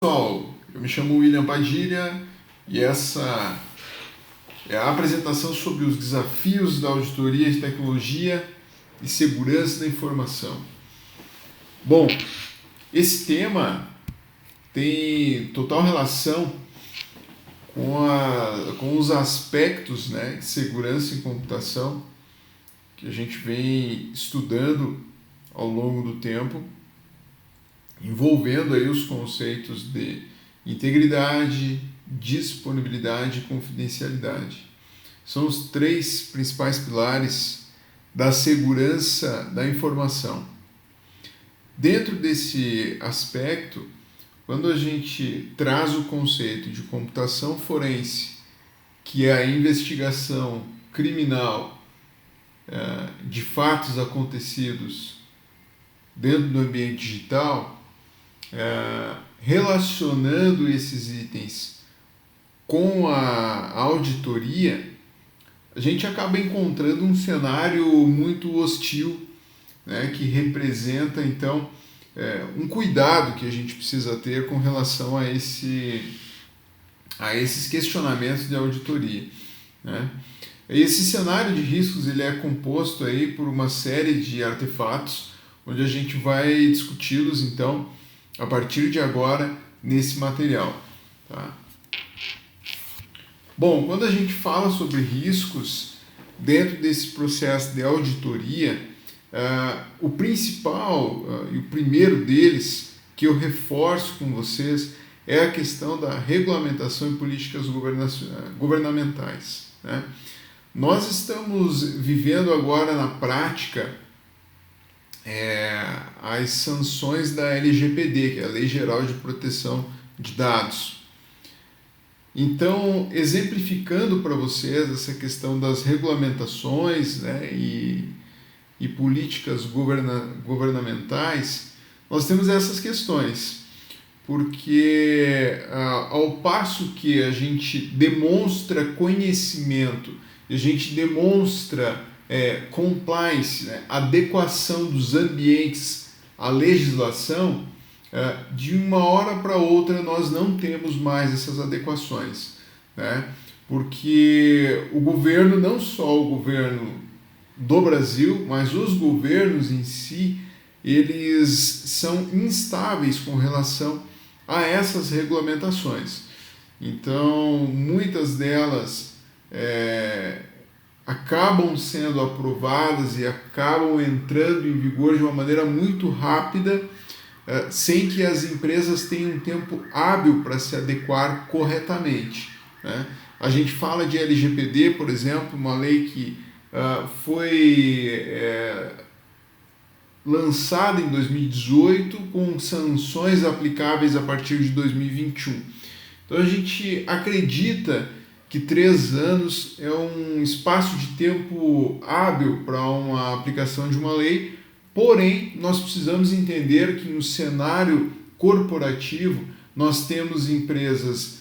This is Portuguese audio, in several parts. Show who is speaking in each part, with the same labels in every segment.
Speaker 1: Pessoal, eu me chamo William Padilha e essa é a apresentação sobre os desafios da auditoria de tecnologia e segurança da informação. Bom, esse tema tem total relação com os aspectos, né, de segurança em computação que a gente vem estudando ao longo do tempo, envolvendo aí os conceitos de integridade, disponibilidade e confidencialidade. São os três principais pilares da segurança da informação. Dentro desse aspecto, quando a gente traz o conceito de computação forense, que é a investigação criminal de fatos acontecidos dentro do ambiente digital, relacionando esses itens com a auditoria, a gente acaba encontrando um cenário muito hostil, né, que representa então um cuidado que a gente precisa ter com relação a esses questionamentos de auditoria, né? Esse cenário de riscos ele é composto aí por uma série de artefatos, onde a gente vai discuti-los então a partir de agora nesse material, tá? Bom, quando a gente fala sobre riscos dentro desse processo de auditoria, o principal e o primeiro deles que eu reforço com vocês é a questão da regulamentação e políticas governamentais, né? Nós estamos vivendo agora na prática as sanções da LGPD, que é a Lei Geral de Proteção de Dados. Então, exemplificando para vocês essa questão das regulamentações, né, e políticas governamentais, nós temos essas questões, porque ao passo que a gente demonstra conhecimento, a gente demonstra compliance, né, adequação dos ambientes à legislação, de uma hora para outra nós não temos mais essas adequações, né? Porque o governo, não só o governo do Brasil, mas os governos em si, eles são instáveis com relação a essas regulamentações. Então, muitas delas acabam sendo aprovadas e acabam entrando em vigor de uma maneira muito rápida, sem que as empresas tenham um tempo hábil para se adequar corretamente, né? A gente fala de LGPD, por exemplo, uma lei que foi lançada em 2018 com sanções aplicáveis a partir de 2021. Então a gente acredita que 3 anos é um espaço de tempo hábil para uma aplicação de uma lei, porém nós precisamos entender que no cenário corporativo nós temos empresas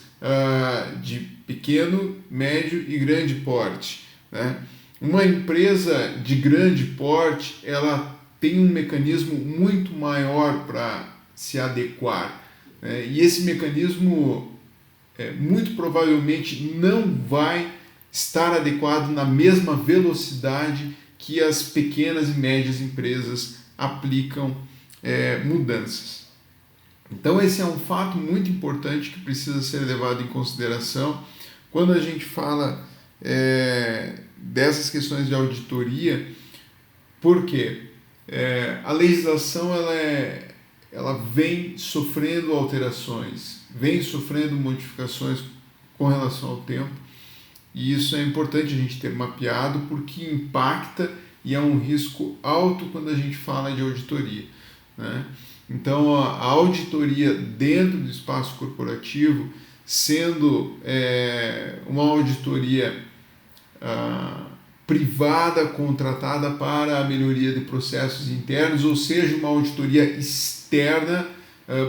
Speaker 1: de pequeno, médio e grande porte, né? Uma empresa de grande porte, ela tem um mecanismo muito maior para se adequar, né? E esse mecanismo muito provavelmente não vai estar adequado na mesma velocidade que as pequenas e médias empresas aplicam mudanças. Então esse é um fato muito importante que precisa ser levado em consideração quando a gente fala dessas questões de auditoria, porque a legislação ela vem sofrendo alterações, vem sofrendo modificações com relação ao tempo, e isso é importante a gente ter mapeado porque impacta e é um risco alto quando a gente fala de auditoria, né? Então a auditoria dentro do espaço corporativo, sendo uma auditoria privada contratada para a melhoria de processos internos, ou seja, uma auditoria externa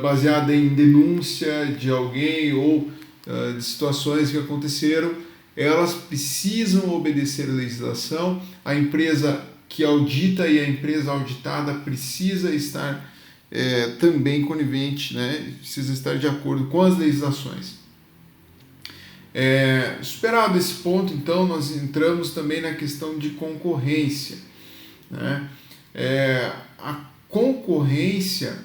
Speaker 1: baseada em denúncia de alguém ou de situações que aconteceram, elas precisam obedecer a legislação, a empresa que audita e a empresa auditada precisa estar também conivente, né? Precisa estar de acordo com as legislações. Superado esse ponto, então, nós entramos também na questão de concorrência, né? A concorrência,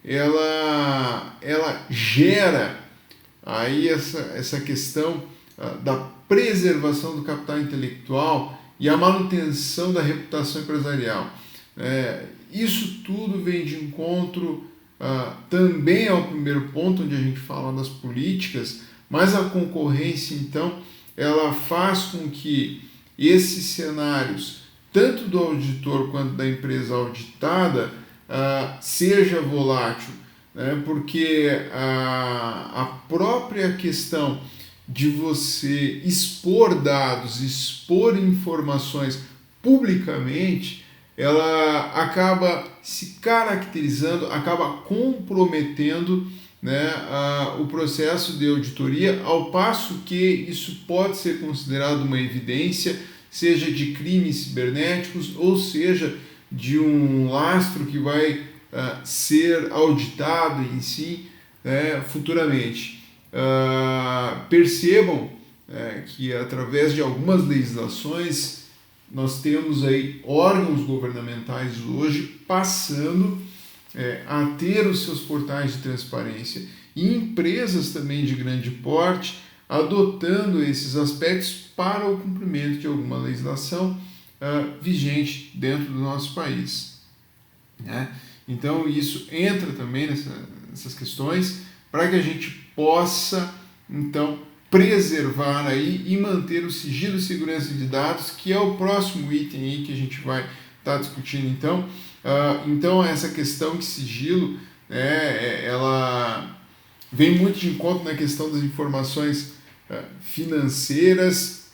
Speaker 1: ela gera aí essa questão da preservação do capital intelectual e a manutenção da reputação empresarial. Isso tudo vem de encontro também ao primeiro ponto, onde a gente fala das políticas, mas a concorrência, então, ela faz com que esses cenários, tanto do auditor quanto da empresa auditada, seja volátil, né? Porque a própria questão de você expor dados, expor informações publicamente, ela acaba se caracterizando, acaba comprometendo, né, o processo de auditoria, ao passo que isso pode ser considerado uma evidência, seja de crimes cibernéticos, ou seja, de um lastro que vai ser auditado em si, futuramente. Percebam que através de algumas legislações nós temos aí órgãos governamentais hoje passando a ter os seus portais de transparência e empresas também de grande porte adotando esses aspectos para o cumprimento de alguma legislação vigente dentro do nosso país, né? Então isso entra também nessas questões para que a gente possa então preservar aí e manter o sigilo e segurança de dados, que é o próximo item aí que a gente vai estar discutindo. Então essa questão de sigilo, ela vem muito de encontro na questão das informações financeiras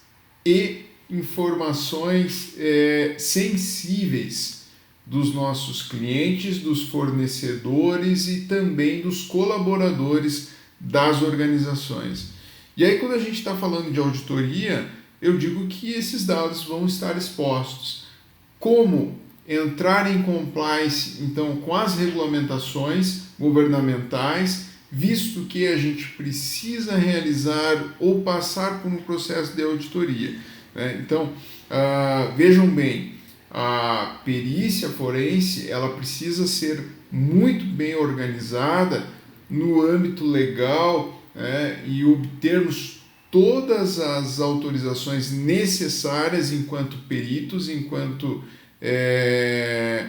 Speaker 1: e informações sensíveis dos nossos clientes, dos fornecedores e também dos colaboradores das organizações. E aí, quando a gente está falando de auditoria, eu digo que esses dados vão estar expostos. Como entrar em compliance, então, com as regulamentações governamentais, visto que a gente precisa realizar ou passar por um processo de auditoria, né? Então, vejam bem, a perícia forense ela precisa ser muito bem organizada no âmbito legal, e obtermos todas as autorizações necessárias enquanto peritos, enquanto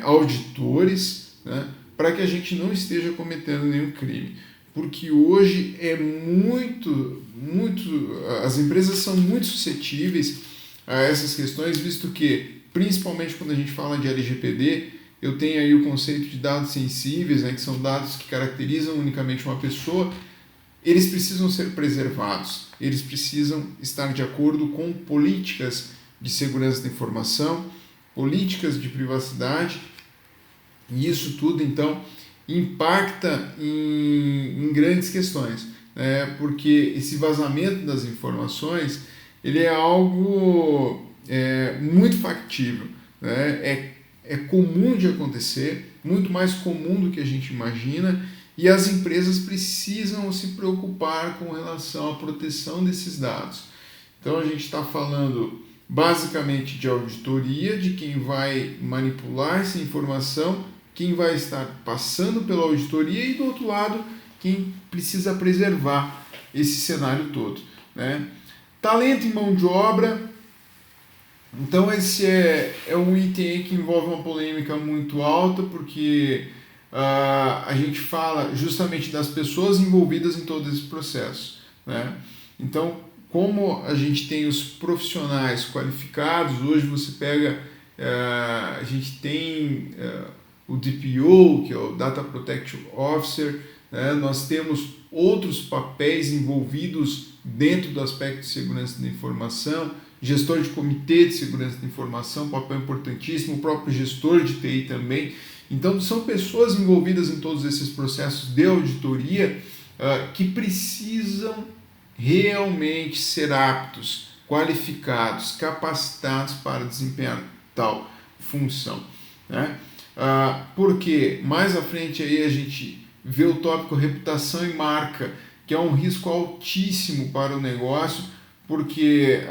Speaker 1: auditores, né, para que a gente não esteja cometendo nenhum crime. Porque hoje as empresas são muito suscetíveis a essas questões, visto que, principalmente quando a gente fala de LGPD, eu tenho aí o conceito de dados sensíveis, né, que são dados que caracterizam unicamente uma pessoa. Eles precisam ser preservados, eles precisam estar de acordo com políticas de segurança da informação, políticas de privacidade, e isso tudo, então, impacta em grandes questões, né? Porque esse vazamento das informações, ele é algo muito factível, né? É comum de acontecer, muito mais comum do que a gente imagina, e as empresas precisam se preocupar com relação à proteção desses dados. Então a gente está falando basicamente de auditoria, de quem vai manipular essa informação, quem vai estar passando pela auditoria e do outro lado, quem precisa preservar esse cenário todo, né? Talento e mão de obra. Então esse é um item que envolve uma polêmica muito alta, porque a gente fala justamente das pessoas envolvidas em todo esse processo, né? Então, como a gente tem os profissionais qualificados, hoje você pega, a gente tem o DPO, que é o Data Protection Officer, né? Nós temos outros papéis envolvidos dentro do aspecto de segurança da informação, gestor de comitê de segurança da informação, papel importantíssimo, o próprio gestor de TI também. Então, são pessoas envolvidas em todos esses processos de auditoria que precisam realmente ser aptos, qualificados, capacitados para desempenhar tal função, né? Porque mais à frente aí a gente vê o tópico reputação e marca, que é um risco altíssimo para o negócio, porque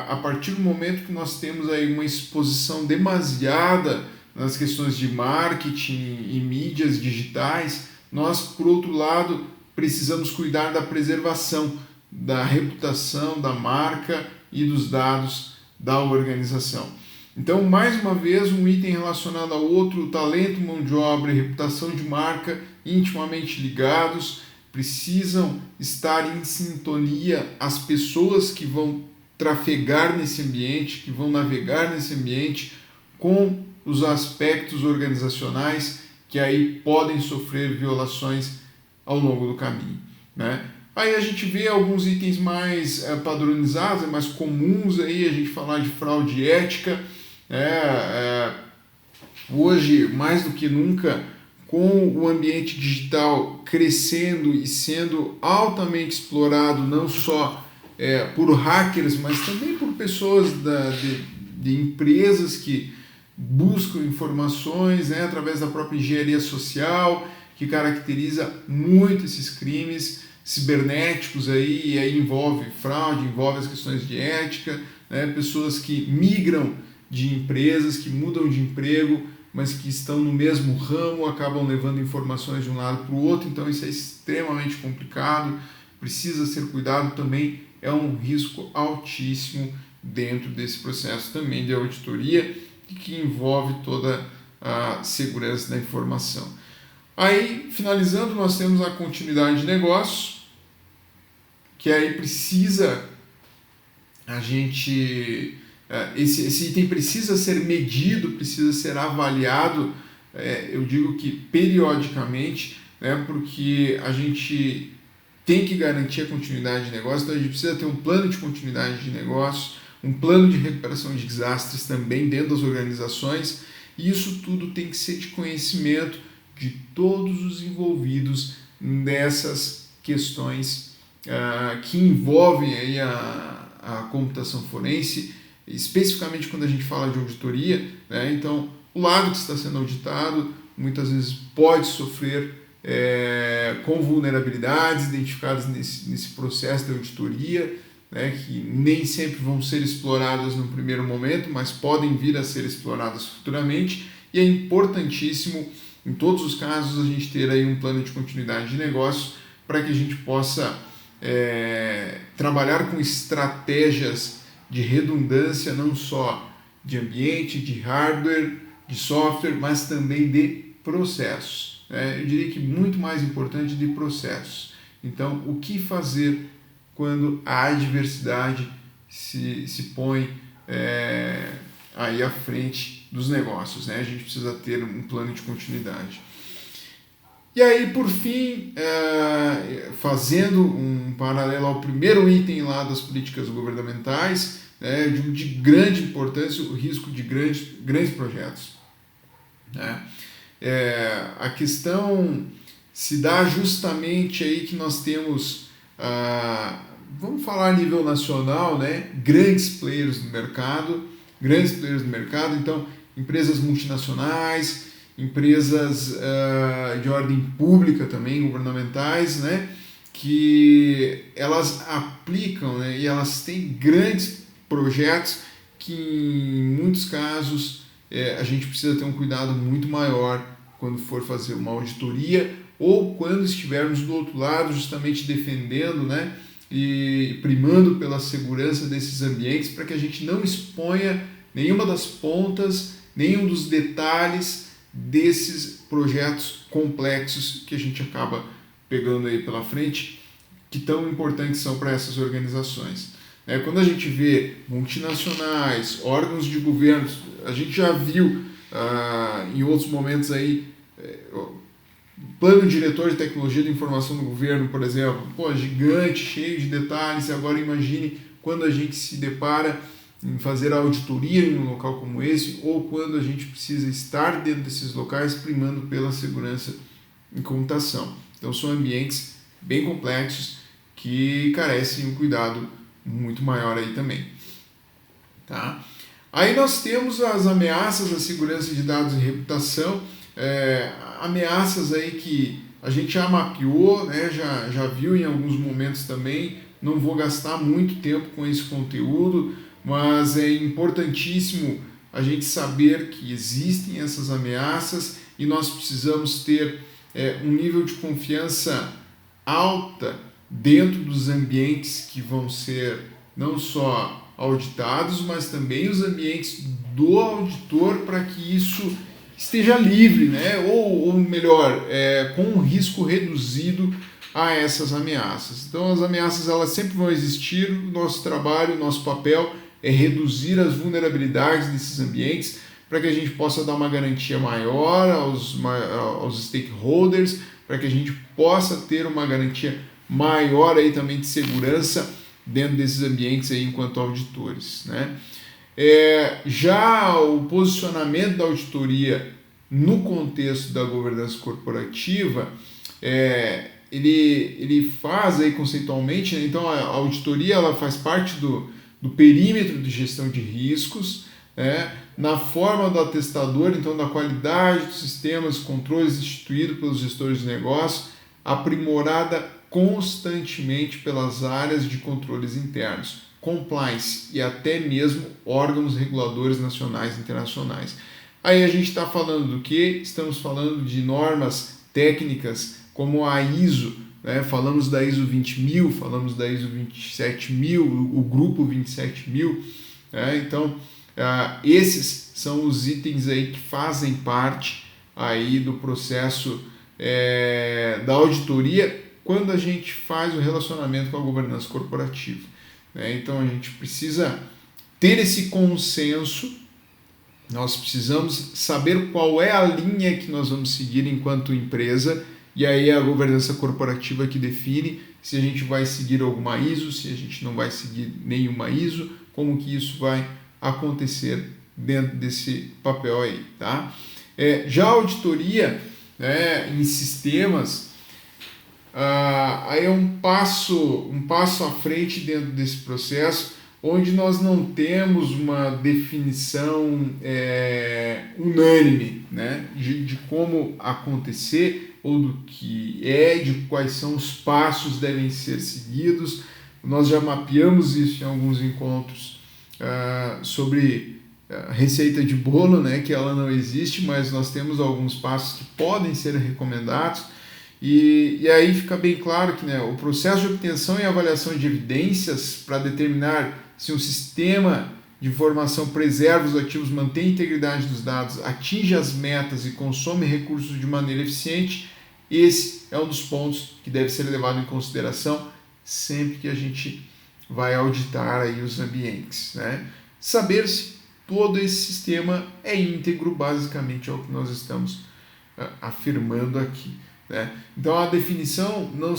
Speaker 1: a partir do momento que nós temos aí uma exposição demasiada nas questões de marketing e mídias digitais, nós, por outro lado, precisamos cuidar da preservação da reputação, da marca e dos dados da organização. Então, mais uma vez, um item relacionado ao outro, talento, mão de obra e reputação de marca intimamente ligados, precisam estar em sintonia as pessoas que vão trafegar nesse ambiente, que vão navegar nesse ambiente com os aspectos organizacionais que aí podem sofrer violações ao longo do caminho, né? Aí a gente vê alguns itens mais padronizados, mais comuns aí, a gente falar de fraude ética, hoje, mais do que nunca, com o ambiente digital crescendo e sendo altamente explorado, não só por hackers, mas também por pessoas de empresas que buscam informações, né, através da própria engenharia social, que caracteriza muito esses crimes cibernéticos aí, e aí envolve fraude, envolve as questões de ética, né, pessoas que migram de empresas, que mudam de emprego, mas que estão no mesmo ramo, acabam levando informações de um lado para o outro, então isso é extremamente complicado, precisa ser cuidado também, é um risco altíssimo dentro desse processo também de auditoria, que envolve toda a segurança da informação. Aí, finalizando, nós temos a continuidade de negócios, que aí precisa a gente... Esse item precisa ser medido, precisa ser avaliado, eu digo que periodicamente, né, porque a gente tem que garantir a continuidade de negócio, então a gente precisa ter um plano de continuidade de negócios, um plano de recuperação de desastres também dentro das organizações, e isso tudo tem que ser de conhecimento de todos os envolvidos nessas questões que envolvem aí a computação forense, especificamente quando a gente fala de auditoria, né? Então, o lado que está sendo auditado muitas vezes pode sofrer com vulnerabilidades identificadas nesse processo de auditoria, né, que nem sempre vão ser exploradas no primeiro momento, mas podem vir a ser exploradas futuramente, e é importantíssimo, em todos os casos, a gente ter aí um plano de continuidade de negócio para que a gente possa trabalhar com estratégias de redundância, não só de ambiente, de hardware, de software, mas também de processos. Eu diria que muito mais importante de processos. Então, o que fazer quando a adversidade se põe aí à frente dos negócios, né? A gente precisa ter um plano de continuidade. E aí, por fim, fazendo um paralelo ao primeiro item lá das políticas governamentais, de grande importância, o risco de grandes projetos, né? A questão se dá justamente aí que nós temos, vamos falar a nível nacional, né? Grandes players no mercado, então empresas multinacionais, empresas de ordem pública também, governamentais, né, que elas aplicam, né, e elas têm grandes projetos que em muitos casos a gente precisa ter um cuidado muito maior quando for fazer uma auditoria ou quando estivermos do outro lado justamente defendendo, né, e primando pela segurança desses ambientes para que a gente não exponha nenhuma das pontas, nenhum dos detalhes desses projetos complexos que a gente acaba pegando aí pela frente, que tão importantes são para essas organizações. Quando a gente vê multinacionais, órgãos de governo, a gente já viu em outros momentos aí, plano diretor de tecnologia de informação do governo, por exemplo, gigante, cheio de detalhes, e agora imagine quando a gente se depara em fazer a auditoria em um local como esse, ou quando a gente precisa estar dentro desses locais primando pela segurança em computação. Então são ambientes bem complexos que carecem um cuidado muito maior aí também. Tá? Aí nós temos as ameaças à segurança de dados e reputação, ameaças aí que a gente já mapeou, né, já viu em alguns momentos também. Não vou gastar muito tempo com esse conteúdo, mas é importantíssimo a gente saber que existem essas ameaças e nós precisamos ter um nível de confiança alta dentro dos ambientes que vão ser não só auditados, mas também os ambientes do auditor, para que isso esteja livre, né? ou melhor, com um risco reduzido a essas ameaças. Então as ameaças elas sempre vão existir, o nosso trabalho, o nosso papel é reduzir as vulnerabilidades desses ambientes para que a gente possa dar uma garantia maior aos stakeholders, para que a gente possa ter uma garantia maior aí também de segurança dentro desses ambientes aí enquanto auditores, né? Já o posicionamento da auditoria no contexto da governança corporativa, ele faz aí conceitualmente, né? Então a auditoria ela faz parte do perímetro de gestão de riscos, né? Na forma do atestador, então da qualidade dos sistemas, controles instituídos pelos gestores de negócio, aprimorada constantemente pelas áreas de controles internos, compliance e até mesmo órgãos reguladores nacionais e internacionais. Aí a gente está falando do que? Estamos falando de normas técnicas como a ISO, né? Falamos da ISO 20000, falamos da ISO 27000, o grupo 27000, né? Então esses são os itens aí que fazem parte aí do processo da auditoria quando a gente faz o relacionamento com a governança corporativa, né? Então a gente precisa ter esse consenso, nós precisamos saber qual é a linha que nós vamos seguir enquanto empresa, e aí é a governança corporativa que define se a gente vai seguir alguma ISO, se a gente não vai seguir nenhuma ISO, como que isso vai acontecer dentro desse papel aí, tá? Já a auditoria, né, em sistemas, aí é um passo à frente dentro desse processo, onde nós não temos uma definição unânime, né, de como acontecer ou do que de quais são os passos que devem ser seguidos. Nós já mapeamos isso em alguns encontros sobre receita de bolo, né, que ela não existe, mas nós temos alguns passos que podem ser recomendados. E aí fica bem claro que, né, o processo de obtenção e avaliação de evidências para determinar se um sistema de informação preserva os ativos, mantém a integridade dos dados, atinge as metas e consome recursos de maneira eficiente, esse é um dos pontos que deve ser levado em consideração sempre que a gente vai auditar aí os ambientes, né? Saber se todo esse sistema é íntegro, basicamente é o que nós estamos afirmando aqui, né? Então a definição não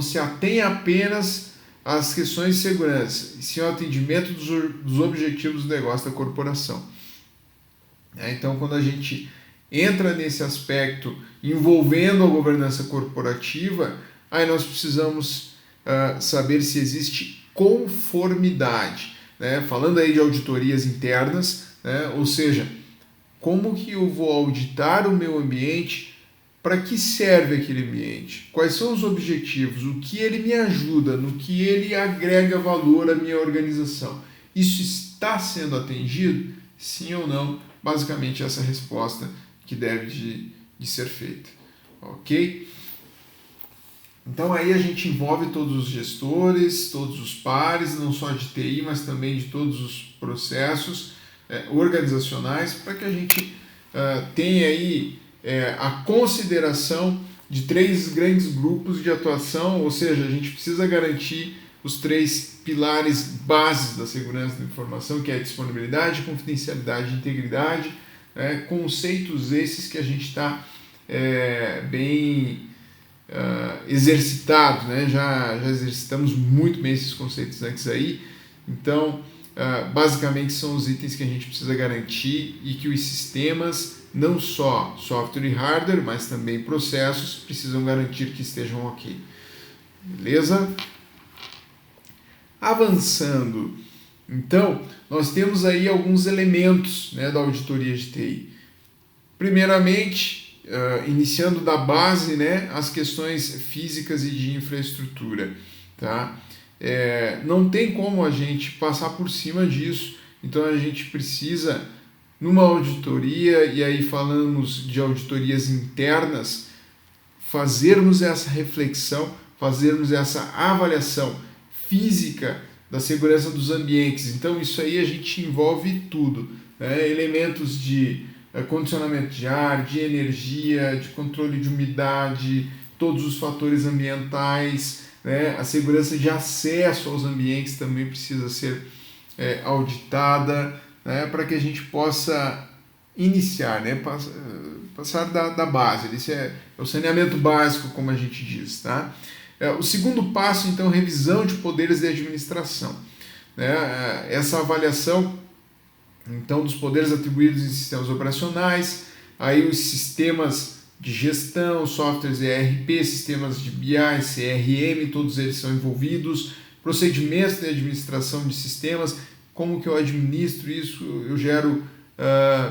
Speaker 1: se atém apenas às questões de segurança, e sim ao atendimento dos objetivos do negócio da corporação. Então quando a gente entra nesse aspecto envolvendo a governança corporativa, aí nós precisamos saber se existe conformidade, né? Falando aí de auditorias internas, né? Ou seja, como que eu vou auditar o meu ambiente, para que serve aquele ambiente, quais são os objetivos, o que ele me ajuda, no que ele agrega valor à minha organização. Isso está sendo atendido? Sim ou não? Basicamente essa é a resposta que deve de ser feita. Ok? Então aí a gente envolve todos os gestores, todos os pares, não só de TI, mas também de todos os processos organizacionais, para que a gente tenha aí a consideração de 3 grandes grupos de atuação, ou seja, a gente precisa garantir os 3 pilares bases da segurança da informação, que é a disponibilidade, confidencialidade e integridade, conceitos esses que a gente está bem exercitado, né? Já exercitamos muito bem esses conceitos antes aí, então basicamente são os itens que a gente precisa garantir e que os sistemas, não só software e hardware, mas também processos, precisam garantir que estejam ok. Beleza? Avançando, então, nós temos aí alguns elementos, né, da auditoria de TI. Primeiramente, iniciando da base, né, as questões físicas e de infraestrutura, tá? Não tem como a gente passar por cima disso, então a gente precisa, numa auditoria, e aí falamos de auditorias internas, fazermos essa reflexão, fazermos essa avaliação física da segurança dos ambientes. Então isso aí a gente envolve tudo, né? Elementos de condicionamento de ar, de energia, de controle de umidade, todos os fatores ambientais, né? A segurança de acesso aos ambientes também precisa ser auditada, né? Para que a gente possa iniciar, né? Passar da base. Esse é o saneamento básico, como a gente diz, tá? O segundo passo, então, revisão de poderes de administração, né? Essa avaliação, então, dos poderes atribuídos em sistemas operacionais, aí os sistemas de gestão, softwares ERP, sistemas de BI, CRM, todos eles são envolvidos, procedimentos de administração de sistemas, como que eu administro isso, eu gero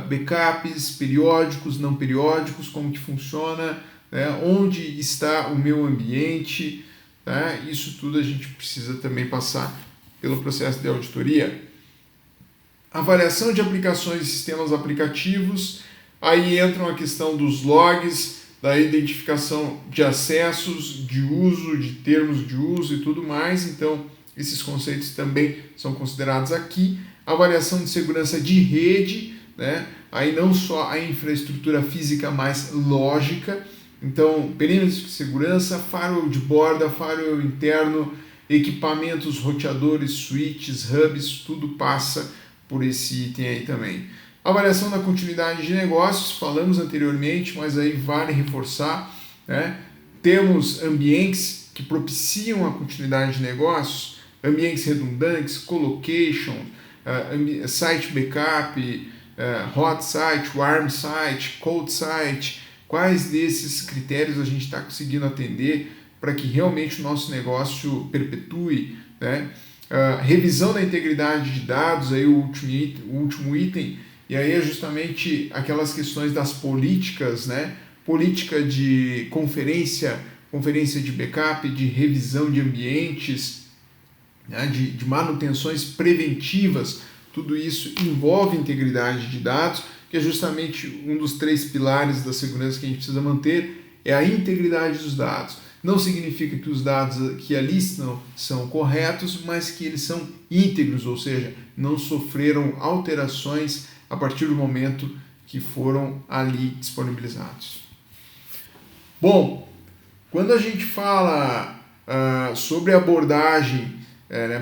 Speaker 1: backups periódicos, não periódicos, como que funciona, né? Onde está o meu ambiente, tá? Isso tudo a gente precisa também passar pelo processo de auditoria. Avaliação de aplicações e sistemas aplicativos, aí entram a questão dos logs, da identificação de acessos, de uso, de termos de uso e tudo mais, então esses conceitos também são considerados aqui. Avaliação de segurança de rede, né? Aí não só a infraestrutura física, mas lógica, então perímetros de segurança, firewall de borda, firewall interno, equipamentos, roteadores, switches, hubs, tudo passa por esse item aí também. Avaliação da continuidade de negócios, falamos anteriormente, mas aí vale reforçar, né? Temos ambientes que propiciam a continuidade de negócios, ambientes redundantes, colocation, site backup, hot site, warm site, cold site. Quais desses critérios a gente está conseguindo atender para que realmente o nosso negócio perpetue, né? Revisão da integridade de dados, aí o último item, e aí é justamente aquelas questões das políticas, né? Política de conferência de backup, de revisão de ambientes, né? de manutenções preventivas, tudo isso envolve integridade de dados, que é justamente um dos 3 pilares da segurança que a gente precisa manter, é a integridade dos dados. Não significa que os dados que ali estão são corretos, mas que eles são íntegros, ou seja, não sofreram alterações a partir do momento que foram ali disponibilizados. Bom, quando a gente fala sobre abordagem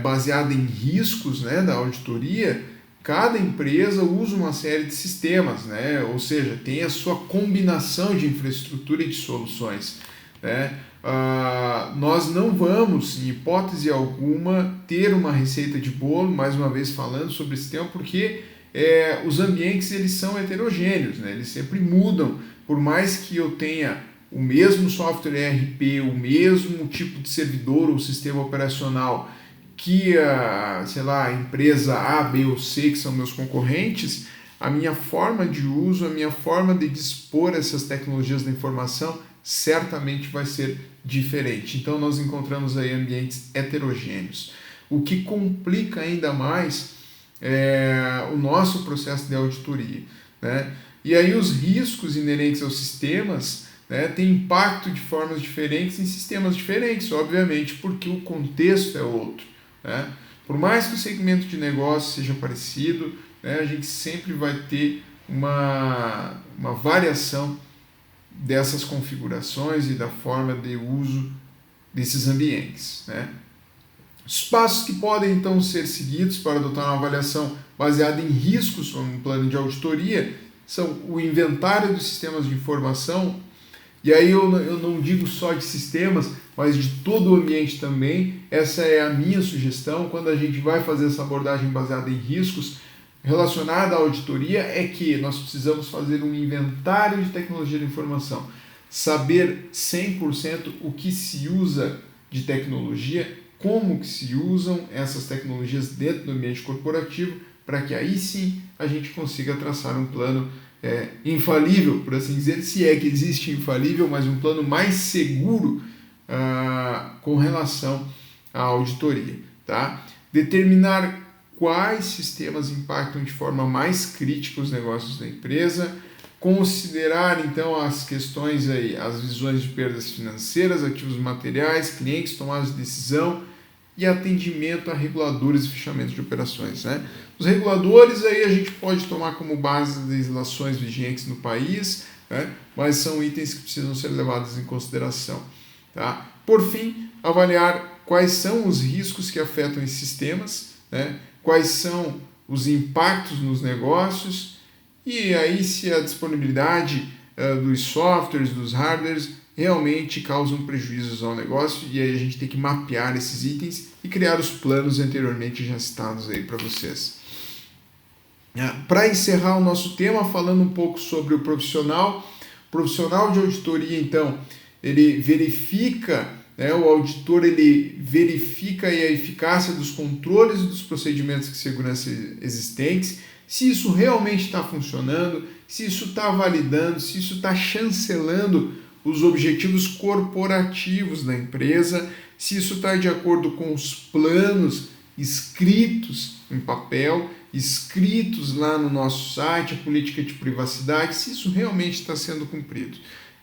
Speaker 1: baseada em riscos, né, da auditoria, cada empresa usa uma série de sistemas, né, ou seja, tem a sua combinação de infraestrutura e de soluções, né? Nós não vamos, em hipótese alguma, ter uma receita de bolo, mais uma vez falando sobre esse tema, porque os ambientes eles são heterogêneos, né? Eles sempre mudam, por mais que eu tenha o mesmo software ERP, o mesmo tipo de servidor ou sistema operacional que a empresa A, B ou C, que são meus concorrentes, a minha forma de uso, a minha forma de dispor essas tecnologias da informação certamente vai ser diferente. Então nós encontramos aí ambientes heterogêneos, o que complica ainda mais o nosso processo de auditoria, né? E aí os riscos inerentes aos sistemas, né, têm impacto de formas diferentes em sistemas diferentes, obviamente, porque o contexto é outro, né? Por mais que o segmento de negócio seja parecido, né, a gente sempre vai ter uma variação dessas configurações e da forma de uso desses ambientes, né? Os passos que podem então ser seguidos para adotar uma avaliação baseada em riscos no plano de auditoria são o inventário dos sistemas de informação, e aí eu não digo só de sistemas, mas de todo o ambiente também. Essa é a minha sugestão quando a gente vai fazer essa abordagem baseada em riscos relacionada à auditoria, é que nós precisamos fazer um inventário de tecnologia de informação, saber 100% o que se usa de tecnologia, como que se usam essas tecnologias dentro do ambiente corporativo, para que aí sim a gente consiga traçar um plano infalível, por assim dizer, se é que existe infalível, mas um plano mais seguro com relação à auditoria. Tá? Determinar quais sistemas impactam de forma mais crítica os negócios da empresa, considerar então as questões aí, as visões de perdas financeiras, ativos materiais, clientes, tomadas de decisão e atendimento a reguladores e fechamento de operações. Né? Os reguladores aí a gente pode tomar como base as legislações vigentes no país, né? Mas são itens que precisam ser levados em consideração. Tá? Por fim, avaliar quais são os riscos que afetam esses sistemas, né? Quais são os impactos nos negócios e aí se a disponibilidade dos softwares, dos hardwares realmente causam prejuízos ao negócio, e aí a gente tem que mapear esses itens e criar os planos anteriormente já citados aí para vocês. Para encerrar o nosso tema, falando um pouco sobre o profissional de auditoria, então, ele verifica, né, o auditor ele verifica a eficácia dos controles e dos procedimentos de segurança existentes, se isso realmente está funcionando, se isso está validando, se isso está chancelando os objetivos corporativos da empresa, se isso está de acordo com os planos escritos em papel, escritos lá no nosso site, a política de privacidade, se isso realmente está sendo cumprido.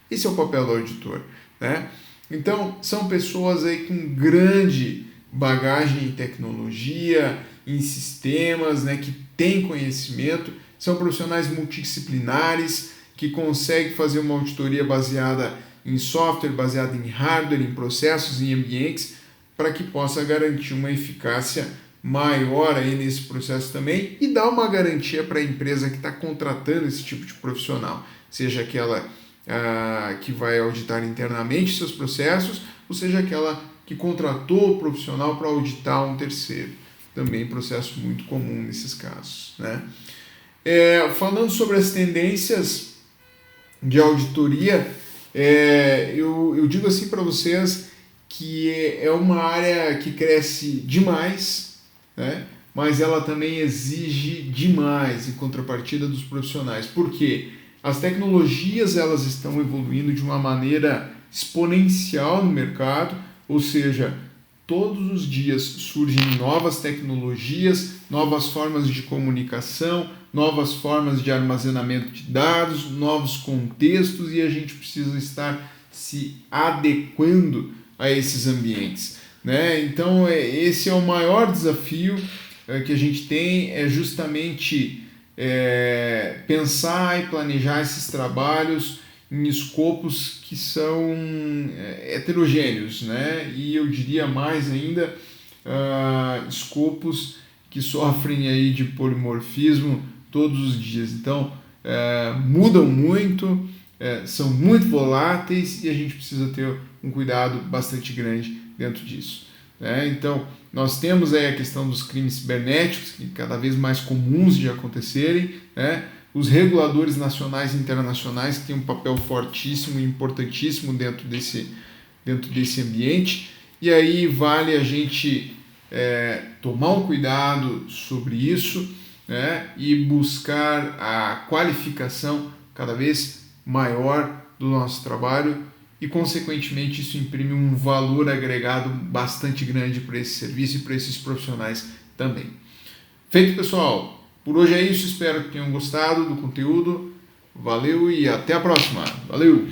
Speaker 1: Esse é o papel do auditor, né? Então, são pessoas aí com grande bagagem em tecnologia, em sistemas, né, que têm conhecimento, são profissionais multidisciplinares, que conseguem fazer uma auditoria baseada em software, baseada em hardware, em processos, em ambientes, para que possa garantir uma eficácia maior aí nesse processo também e dar uma garantia para a empresa que está contratando esse tipo de profissional, seja aquela que vai auditar internamente seus processos, ou seja aquela que contratou o profissional para auditar um terceiro. Também processo muito comum nesses casos. Né? Falando sobre as tendências de auditoria, eu digo assim para vocês que é uma área que cresce demais, né? Mas ela também exige demais em contrapartida dos profissionais. Por quê? As tecnologias elas estão evoluindo de uma maneira exponencial no mercado, ou seja, todos os dias surgem novas tecnologias, novas formas de comunicação, novas formas de armazenamento de dados, novos contextos, e a gente precisa estar se adequando a esses ambientes. Né? Então, esse é o maior desafio que a gente tem, é justamente pensar e planejar esses trabalhos em escopos que são heterogêneos, né? E eu diria mais ainda, escopos que sofrem aí de polimorfismo todos os dias. Então, mudam muito, são muito voláteis e a gente precisa ter um cuidado bastante grande dentro disso. Né? Então, nós temos aí a questão dos crimes cibernéticos, que cada vez mais comuns de acontecerem, né? Os reguladores nacionais e internacionais que têm um papel fortíssimo e importantíssimo dentro desse ambiente, e aí vale a gente tomar um cuidado sobre isso, né? E buscar a qualificação cada vez maior do nosso trabalho, e consequentemente isso imprime um valor agregado bastante grande para esse serviço e para esses profissionais também. Feito, pessoal, por hoje é isso, espero que tenham gostado do conteúdo, valeu e até a próxima, valeu!